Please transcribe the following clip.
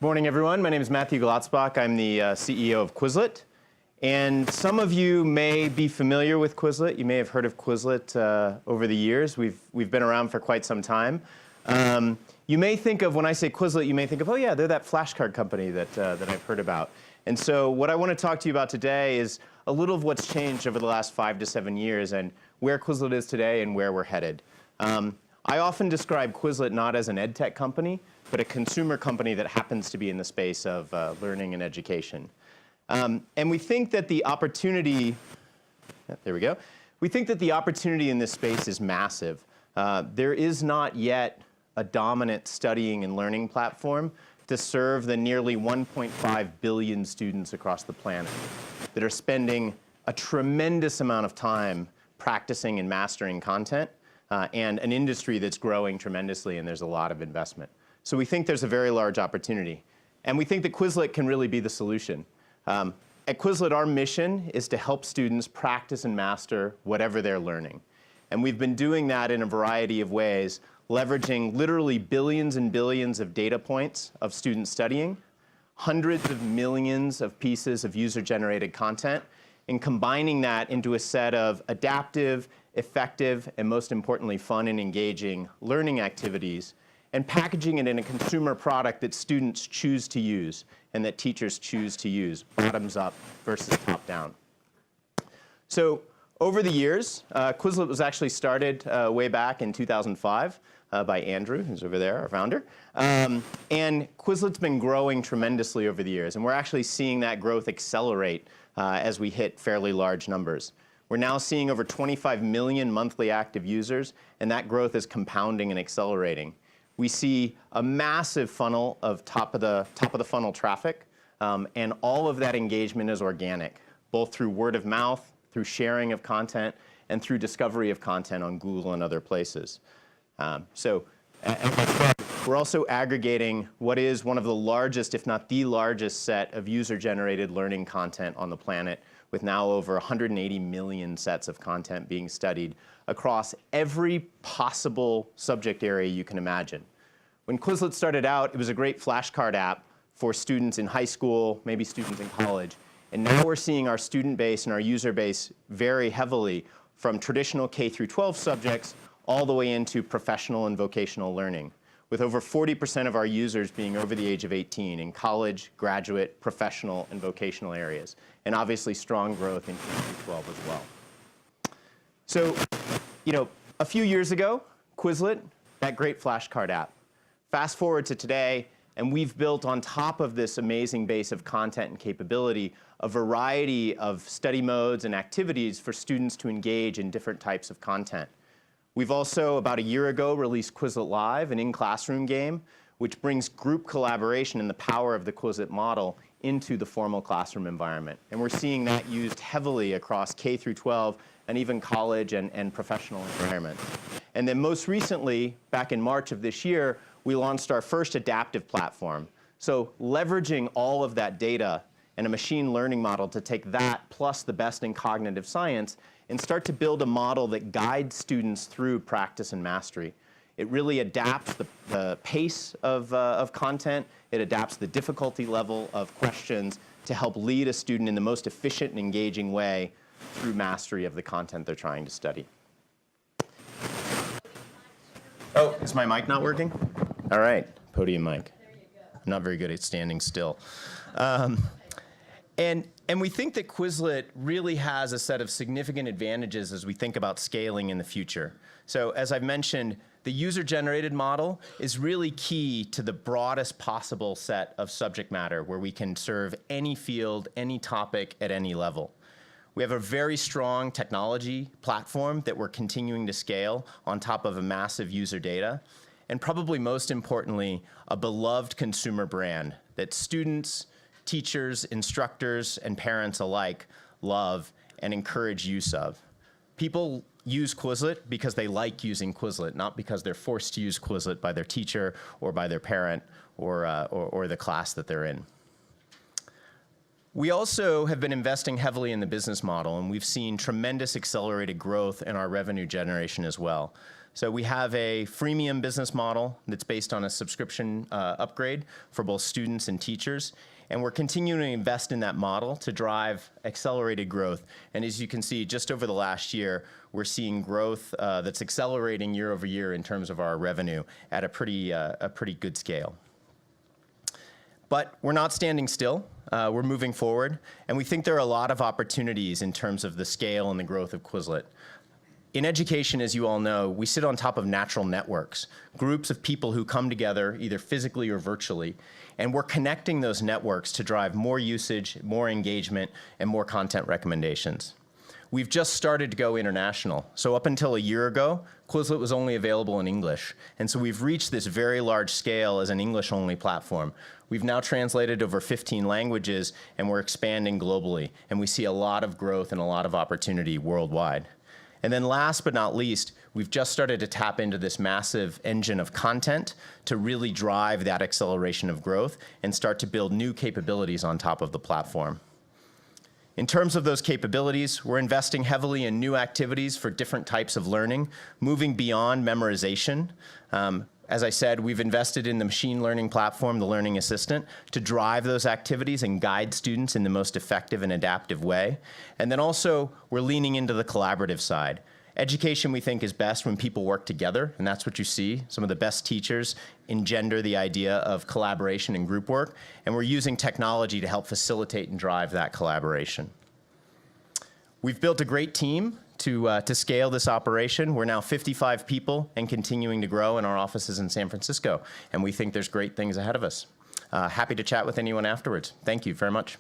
Good morning, everyone. My name is Matthew Glotzbach. I'm the CEO of Quizlet. And some of you may be familiar with Quizlet. You may have heard of Quizlet over the years. We've been around for quite some time. You may think of, when I say Quizlet, you may think of, oh yeah, they're that flashcard company that I've heard about. And so what I want to talk to you about today is a little of what's changed over the last 5 to 7 years and where Quizlet is today and where we're headed. I often describe Quizlet not as an ed tech company, but a consumer company that happens to be in the space of learning and education. And we think that the opportunity, there we go. We think that the opportunity in this space is massive. There is not yet a dominant studying and learning platform to serve the nearly 1.5 billion students across the planet that are spending a tremendous amount of time practicing and mastering content, and an industry that's growing tremendously, and there's a lot of investment. So we think there's a very large opportunity. And we think that Quizlet can really be the solution. At Quizlet, our mission is to help students practice and master whatever they're learning. And we've been doing that in a variety of ways, leveraging literally billions and billions of data points of students studying, hundreds of millions of pieces of user-generated content, and combining that into a set of adaptive, effective, and most importantly, fun and engaging learning activities, and packaging it in a consumer product that students choose to use and that teachers choose to use, bottoms up versus top down. So over the years, Quizlet was actually started way back in 2005 by Andrew, who's over there, our founder. And Quizlet's been growing tremendously over the years, and we're actually seeing that growth accelerate as we hit fairly large numbers. We're now seeing over 25 million monthly active users, and that growth is compounding and accelerating. We see a massive funnel of top of the funnel traffic, and all of that engagement is organic, both through word of mouth, through sharing of content, and through discovery of content on Google and other places. So we're also aggregating what is one of the largest, if not the largest, set of user-generated learning content on the planet, with now over 180 million sets of content being studied across every possible subject area you can imagine. When Quizlet started out, it was a great flashcard app for students in high school, maybe students in college. And now we're seeing our student base and our user base vary heavily from traditional K through 12 subjects all the way into professional and vocational learning, with over 40% of our users being over the age of 18 in college, graduate, professional, and vocational areas, and obviously strong growth in K through 12 as well. So, a few years ago, Quizlet, that great flashcard app. Fast forward to today, and we've built on top of this amazing base of content and capability a variety of study modes and activities for students to engage in different types of content. We've also, about a year ago, released Quizlet Live, an in-classroom game, which brings group collaboration and the power of the Quizlet model into the formal classroom environment. And we're seeing that used heavily across K through 12 and even college and professional environments. And then most recently, back in March of this year, we launched our first adaptive platform. So leveraging all of that data and a machine learning model to take that plus the best in cognitive science and start to build a model that guides students through practice and mastery. It really adapts the pace of content. It adapts the difficulty level of questions to help lead a student in the most efficient and engaging way through mastery of the content they're trying to study. Oh, is my mic not working? All right, podium mic. I'm not very good at standing still. And we think that Quizlet really has a set of significant advantages as we think about scaling in the future. So as I've mentioned, the user-generated model is really key to the broadest possible set of subject matter where we can serve any field, any topic at any level. We have a very strong technology platform that we're continuing to scale on top of a massive user data. And probably most importantly, a beloved consumer brand that students, teachers, instructors, and parents alike love and encourage use of. People use Quizlet because they like using Quizlet, not because they're forced to use Quizlet by their teacher or by their parent or the class that they're in. We also have been investing heavily in the business model, and we've seen tremendous accelerated growth in our revenue generation as well. So we have a freemium business model that's based on a subscription upgrade for both students and teachers. And we're continuing to invest in that model to drive accelerated growth. And as you can see, just over the last year, we're seeing growth that's accelerating year over year in terms of our revenue at a pretty good scale. But we're not standing still. We're moving forward. And we think there are a lot of opportunities in terms of the scale and the growth of Quizlet. In education, as you all know, we sit on top of natural networks, groups of people who come together either physically or virtually, and we're connecting those networks to drive more usage, more engagement, and more content recommendations. We've just started to go international. So up until a year ago, Quizlet was only available in English. And so we've reached this very large scale as an English-only platform. We've now translated over 15 languages, and we're expanding globally. And we see a lot of growth and a lot of opportunity worldwide. And then last but not least, we've just started to tap into this massive engine of content to really drive that acceleration of growth and start to build new capabilities on top of the platform. In terms of those capabilities, we're investing heavily in new activities for different types of learning, moving beyond memorization. As I said, we've invested in the machine learning platform, the Learning Assistant, to drive those activities and guide students in the most effective and adaptive way. And then also, we're leaning into the collaborative side. Education, we think, is best when people work together, and that's what you see. Some of the best teachers engender the idea of collaboration and group work, and we're using technology to help facilitate and drive that collaboration. We've built a great team to scale this operation. We're now 55 people and continuing to grow in our offices in San Francisco, and we think there's great things ahead of us. Happy to chat with anyone afterwards. Thank you very much.